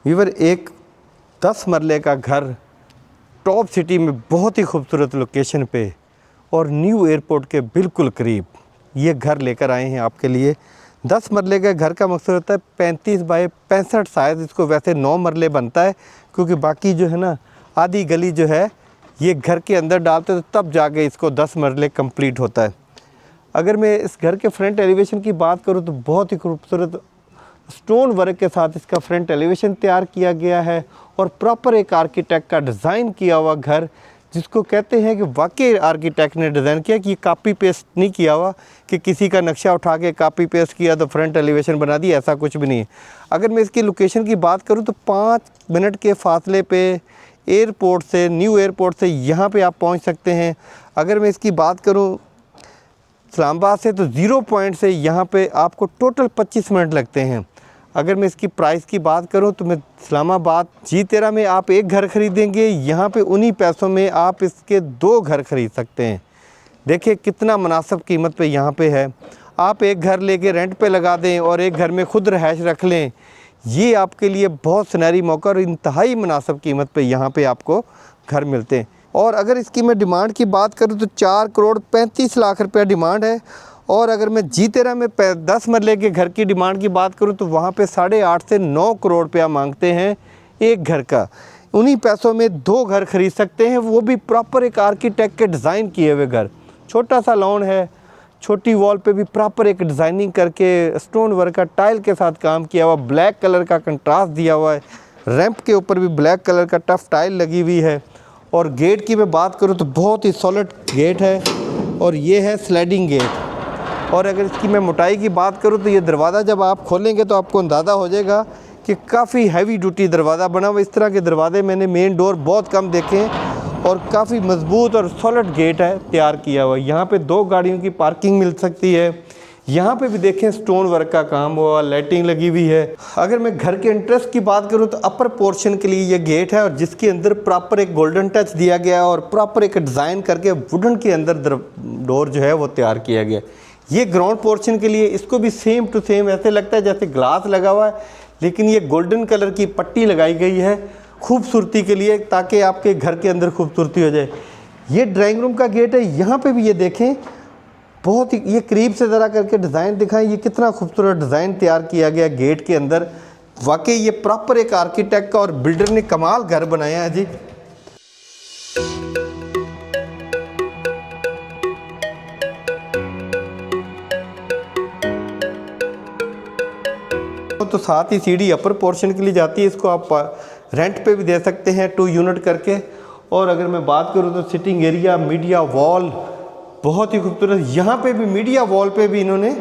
Weaver एक 10 मरले का घर टॉप सिटी में बहुत ही खूबसूरत लोकेशन पे और न्यू एयरपोर्ट के बिल्कुल करीब ये घर लेकर आए हैं आपके लिए। 10 मरले का घर का मकसद होता है 35 बाय 65 शायद इसको वैसे 9 मरले बनता है, क्योंकि बाकी जो है ना आधी गली जो है ये घर के अंदर डालते तो तब जाके इसको 10 मरले कंप्लीट होता है। अगर मैं इस घर के फ्रंट एलिवेशन की बात करूं तो बहुत ही खूबसूरत स्टोन वर्क के साथ इसका फ्रंट एलिवेशन तैयार किया गया है और प्रॉपर एक आर्किटेक्ट का डिज़ाइन किया हुआ घर, जिसको कहते हैं कि वाकई आर्किटेक्ट ने डिज़ाइन किया कि ये कॉपी पेस्ट नहीं किया हुआ कि किसी का नक्शा उठा के कॉपी पेस्ट किया तो फ्रंट एलिवेशन बना दी, ऐसा कुछ भी नहीं है। अगर मैं इसकी लोकेशन की बात करूं तो 5 मिनट के फासले पे एयरपोर्ट से, न्यू एयरपोर्ट से यहाँ पे आप पहुँच सकते हैं। अगर मैं इसकी बात करूँ इस्लामाबाद से तो 0 पॉइंट से यहाँ पे आपको टोटल 25 मिनट लगते हैं। अगर मैं इसकी प्राइस की बात करूं तो मैं इस्लामाबाद G13 में आप एक घर ख़रीदेंगे, यहाँ पे उन्हीं पैसों में आप इसके 2 घर ख़रीद सकते हैं। देखिए कितना मुनासिब कीमत पे यहाँ पे है। आप एक घर लेके रेंट पे लगा दें और एक घर में खुद रहायश रख लें, ये आपके लिए बहुत सुनहरी मौका और इंतहाई मुनासिब कीमत पे यहाँ पे आपको घर मिलते हैं। और अगर इसकी मैं डिमांड की बात करूँ तो 4 करोड़ 35 लाख रुपया डिमांड है। और अगर मैं G13 में 10 मरले के घर की डिमांड की बात करूं तो वहाँ पे 8.5 से 9 करोड़ रुपया मांगते हैं एक घर का। उन्हीं पैसों में 2 घर खरीद सकते हैं, वो भी प्रॉपर एक आर्किटेक्ट के डिज़ाइन किए हुए घर। छोटा सा लॉन है, छोटी वॉल पे भी प्रॉपर एक डिज़ाइनिंग करके स्टोन वर्क का टाइल के साथ काम किया हुआ, ब्लैक कलर का कंट्रास्ट दिया हुआ है। रैंप के ऊपर भी ब्लैक कलर का टफ टाइल लगी हुई है। और गेट की मैं बात करूँ तो बहुत ही सॉलिड गेट है और ये है स्लाइडिंग गेट। और अगर इसकी मैं मोटाई की बात करूं तो ये दरवाज़ा जब आप खोलेंगे तो आपको अंदाज़ा हो जाएगा कि काफ़ी हैवी ड्यूटी दरवाज़ा बना हुआ। इस तरह के दरवाजे मैंने मेन डोर बहुत कम देखे हैं और काफ़ी मजबूत और सॉलिड गेट है तैयार किया हुआ। यहाँ पे 2 गाड़ियों की पार्किंग मिल सकती है। यहाँ पे भी देखें स्टोन वर्क का काम हुआ, लाइटिंग लगी हुई है। अगर मैं घर के इंटरेस्ट की बात करूँ तो अपर पोर्शन के लिए ये गेट है और जिसके अंदर प्रॉपर एक गोल्डन टच दिया गया और प्रॉपर एक डिज़ाइन करके वुडन के अंदर डोर जो है वो तैयार किया गया। ये ग्राउंड पोर्शन के लिए इसको भी सेम टू सेम ऐसे लगता है जैसे ग्लास लगा हुआ है, लेकिन ये गोल्डन कलर की पट्टी लगाई गई है खूबसूरती के लिए, ताकि आपके घर के अंदर खूबसूरती हो जाए। ये ड्राइंग रूम का गेट है। यहाँ पे भी ये देखें बहुत ही, ये करीब से ज़रा करके डिज़ाइन दिखाएं, ये कितना खूबसूरत डिज़ाइन तैयार किया गया गेट के अंदर। वाकई ये प्रॉपर एक आर्किटेक्ट का और बिल्डर ने कमाल घर बनाया है जी। तो साथ ही सीढ़ी अपर पोर्शन के लिए जाती है, इसको आप रेंट पे भी दे सकते हैं 2 यूनिट करके। और अगर मैं बात करूँ तो सिटिंग एरिया, मीडिया वॉल बहुत ही खूबसूरत। यहाँ पे भी मीडिया वॉल पे भी इन्होंने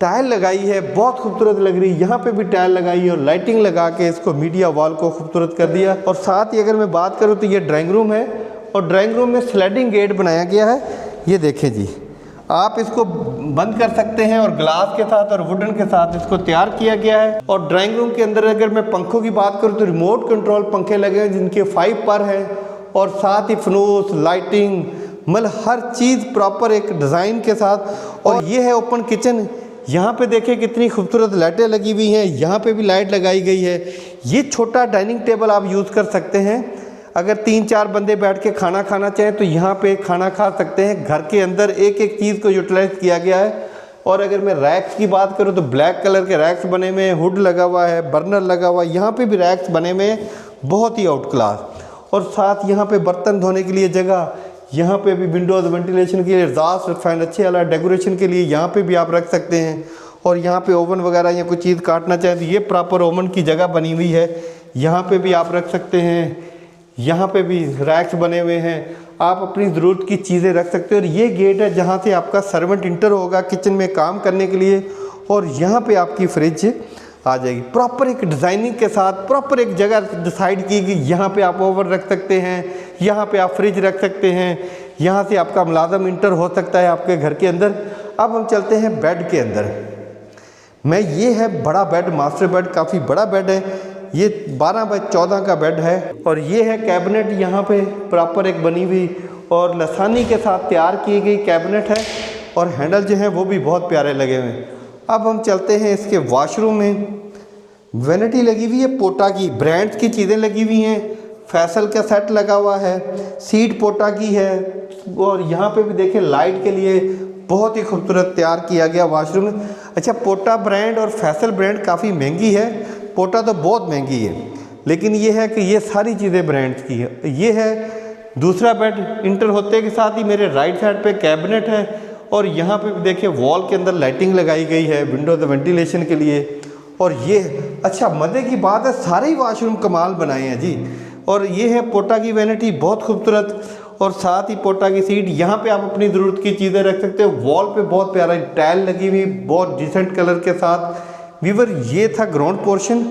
टाइल लगाई है, बहुत खूबसूरत लग रही है। यहाँ पे भी टाइल लगाई है और लाइटिंग लगा के इसको मीडिया वॉल को खूबसूरत कर दिया। और साथ ही अगर मैं बात करूँ तो ये ड्राइंग रूम है और ड्राइंग रूम में स्लाइडिंग गेट बनाया गया है। ये देखें जी, आप इसको बंद कर सकते हैं और ग्लास के साथ और वुडन के साथ इसको तैयार किया गया है। और ड्राइंग रूम के अंदर अगर मैं पंखों की बात करूं तो रिमोट कंट्रोल पंखे लगे हैं जिनके 5 पर हैं और साथ ही फनूस, लाइटिंग, मतलब हर चीज़ प्रॉपर एक डिज़ाइन के साथ। और ये है ओपन किचन। यहाँ पे देखें कितनी खूबसूरत लाइटें लगी हुई हैं, यहाँ पे भी लाइट लगाई गई है। ये छोटा डाइनिंग टेबल आप यूज़ कर सकते हैं। अगर 3-4 बंदे बैठ के खाना खाना चाहें तो यहाँ पे खाना खा सकते हैं। घर के अंदर एक एक चीज़ को यूटिलाइज किया गया है। और अगर मैं रैक्स की बात करूँ तो ब्लैक कलर के रैक्स बने हुए हैं, हुड लगा हुआ है, बर्नर लगा हुआ है। यहाँ पे भी रैक्स बने हुए हैं, बहुत ही आउट क्लास। और साथ यहाँ पे बर्तन धोने के लिए जगह, यहाँ पे भी विंडोज़ वेंटिलेशन के लिए, एग्जॉस्ट फैन अच्छे वाला, डेकोरेशन के लिए यहाँ पे भी आप रख सकते हैं। और यहाँ पे ओवन वगैरह या कोई चीज़ काटना चाहें तो ये प्रॉपर ओवन की जगह बनी हुई है, यहाँ पे भी आप रख सकते हैं। यहाँ पे भी रैक्स बने हुए हैं, आप अपनी ज़रूरत की चीज़ें रख सकते हो। और ये गेट है जहाँ से आपका सर्वेंट इंटर होगा किचन में काम करने के लिए। और यहाँ पे आपकी फ्रिज आ जाएगी प्रॉपर एक डिज़ाइनिंग के साथ। प्रॉपर एक जगह डिसाइड की गई, यहाँ पे आप ओवन रख सकते हैं, यहाँ पे आप फ्रिज रख सकते हैं, यहाँ से आपका मुलाजम इंटर हो सकता है आपके घर के अंदर। अब हम चलते हैं बेड के अंदर। ये है बड़ा बेड, मास्टर बेड, काफ़ी बड़ा बेड है। ये 12 बाय 14 का बेड है। और ये है कैबिनेट, यहाँ पे प्रॉपर एक बनी हुई और लसानी के साथ तैयार की गई कैबिनेट है। और हैंडल जो है वो भी बहुत प्यारे लगे हुए हैं। अब हम चलते हैं इसके वॉशरूम में। वैनिटी लगी हुई है पोटा की, ब्रांड्स की चीज़ें लगी हुई हैं, फैसल का सेट लगा हुआ है, सीट पोटा की है। और यहाँ पे भी देखें लाइट के लिए बहुत ही खूबसूरत तैयार किया गया वॉशरूम। अच्छा, पोटा ब्रांड और फैसल ब्रांड काफ़ी महंगी है, पोटा तो बहुत महंगी है, लेकिन ये है कि ये सारी चीज़ें ब्रांड्स की है। ये है दूसरा बेड, इंटर होते के साथ ही मेरे राइट साइड पे कैबिनेट है और यहाँ पे भी देखिए वॉल के अंदर लाइटिंग लगाई गई है विंडोज वेंटिलेशन के लिए। और ये अच्छा मज़े की बात है, सारे ही वॉशरूम कमाल बनाए हैं जी। और ये है पोटा की वैनिटी, बहुत खूबसूरत, और साथ ही पोटा की सीट। यहाँ पे आप अपनी ज़रूरत की चीज़ें रख सकते हो। वॉल पे बहुत प्यारा टाइल लगी हुई, बहुत डिसेंट कलर के साथ। व्यूअर, ये था ग्राउंड पोर्शन।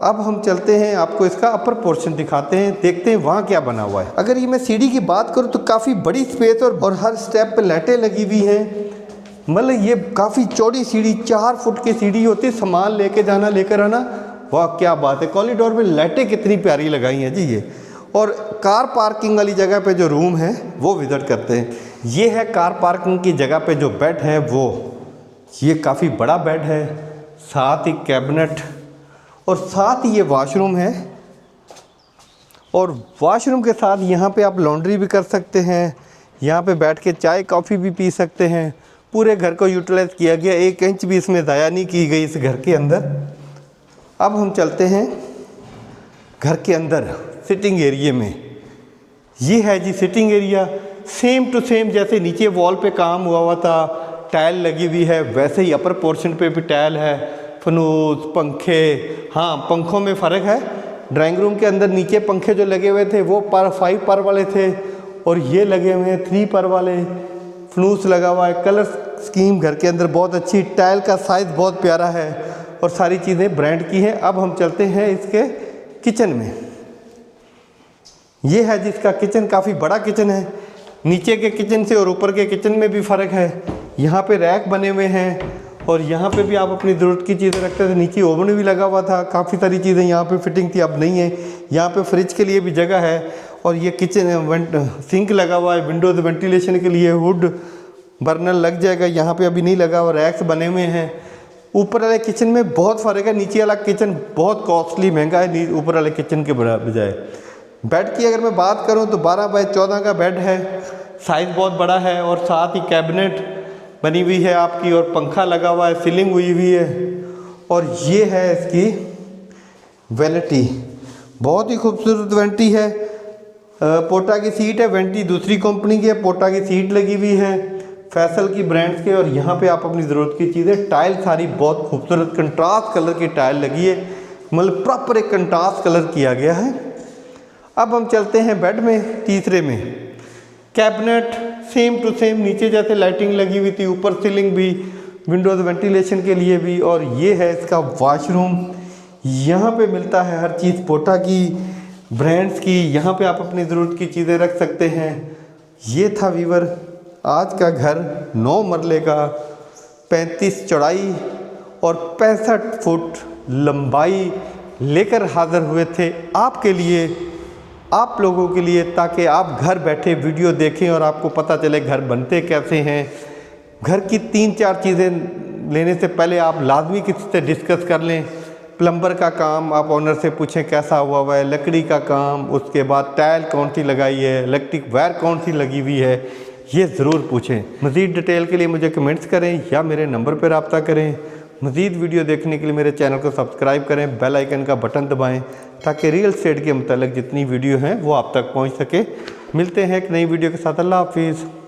अब हम चलते हैं, आपको इसका अपर पोर्शन दिखाते हैं, देखते हैं वहाँ क्या बना हुआ है। अगर ये मैं सीढ़ी की बात करूँ तो काफ़ी बड़ी स्पेस और हर स्टेप पे लाइटें लगी हुई हैं। मतलब ये काफ़ी चौड़ी सीढ़ी, 4 फुट की सीढ़ी होती है, सामान लेके जाना लेकर आना, वाह क्या बात है। कॉरिडोर में लाइटें कितनी प्यारी लगाई हैं जी ये। और कार पार्किंग वाली जगह पे जो रूम है वो विजिट करते हैं। ये है कार पार्किंग की जगह पे जो बेड है वो, ये काफ़ी बड़ा बेड है, साथ ही कैबिनेट और साथ ही ये वॉशरूम है। और वॉशरूम के साथ यहाँ पे आप लॉन्ड्री भी कर सकते हैं, यहाँ पे बैठ के चाय कॉफ़ी भी पी सकते हैं। पूरे घर को यूटिलाइज किया गया, 1 इंच भी इसमें ज़ाया नहीं की गई इस घर के अंदर। अब हम चलते हैं घर के अंदर सिटिंग एरिया में। ये है जी sitting area, same to same जैसे नीचे वॉल पे काम हुआ था, टाइल लगी हुई है, वैसे ही अपर पोर्शन पे भी टाइल है, फनूस, पंखे। हाँ, पंखों में फ़र्क है। ड्राइंग रूम के अंदर नीचे पंखे जो लगे हुए थे वो 5 पर वाले थे और ये लगे हुए हैं 3 पर वाले। फनूस लगा हुआ है, कलर स्कीम घर के अंदर बहुत अच्छी, टाइल का साइज़ बहुत प्यारा है और सारी चीज़ें ब्रांड की हैं। अब हम चलते हैं इसके किचन में। ये है जिसका किचन, काफ़ी बड़ा किचन है। नीचे के किचन से और ऊपर के किचन में भी फ़र्क है। यहाँ पे रैक बने हुए हैं और यहाँ पे भी आप अपनी ज़रूरत की चीज़ें रखते थे। नीचे ओवन भी लगा हुआ था, काफ़ी सारी चीज़ें यहाँ पे फिटिंग थी, अब नहीं है। यहाँ पे फ्रिज के लिए भी जगह है और ये किचन सिंक लगा हुआ है, विंडोज़ वेंटिलेशन के लिए वुड बर्नर लग जाएगा, यहाँ पे अभी नहीं लगा। और रैक्स बने हुए हैं। ऊपर वाले किचन में बहुत फ़र्क है, नीचे वाला किचन बहुत कॉस्टली महंगा है ऊपर वाले किचन के बजाय। बेड की अगर मैं बात करूं तो 12 बाई 14 का बेड है, साइज़ बहुत बड़ा है और साथ ही कैबिनेट बनी हुई है आपकी और पंखा लगा हुआ है, सीलिंग हुई हुई है। और ये है इसकी वैनिटी, बहुत ही खूबसूरत वैनिटी है। पोटा की सीट है, वैनिटी दूसरी कंपनी की है, पोटा की सीट लगी हुई है फैसल की ब्रांड्स के। और यहाँ पे आप अपनी ज़रूरत की चीज़ें, टाइल सारी बहुत खूबसूरत कंट्रास्ट कलर की टाइल लगी है, मतलब प्रॉपर एक कंट्रास्ट कलर किया गया है। अब हम चलते हैं बेड में, तीसरे में। कैबिनेट सेम टू सेम, नीचे जैसे लाइटिंग लगी हुई थी, ऊपर सीलिंग भी, विंडोज़ वेंटिलेशन के लिए भी। और ये है इसका वॉशरूम, यहाँ पे मिलता है हर चीज़ पोटा की, ब्रांड्स की। यहाँ पे आप अपनी ज़रूरत की चीज़ें रख सकते हैं। ये था व्यूअर आज का घर, 9 मरले का, 35 चौड़ाई और 65 फुट लंबाई लेकर हाज़िर हुए थे आपके लिए, आप लोगों के लिए, ताकि आप घर बैठे वीडियो देखें और आपको पता चले घर बनते कैसे हैं। घर की 3-4 चीज़ें लेने से पहले आप लाजमी किसी से डिस्कस कर लें। प्लम्बर का काम आप ऑनर से पूछें कैसा हुआ है, लकड़ी का काम, उसके बाद टाइल कौन सी लगाई है, इलेक्ट्रिक वायर कौन सी लगी हुई है, ये ज़रूर पूछें। मज़ीद डिटेल के लिए मुझे कमेंट्स करें या मेरे नंबर पर रब्ता करें। मज़ीद वीडियो देखने के लिए मेरे चैनल को सब्सक्राइब करें, बेल आइकन का बटन दबाएं ताकि रियल एस्टेट के मतलब जितनी वीडियो हैं वो आप तक पहुंच सके। मिलते हैं एक नई वीडियो के साथ। अल्लाह हाफिज़।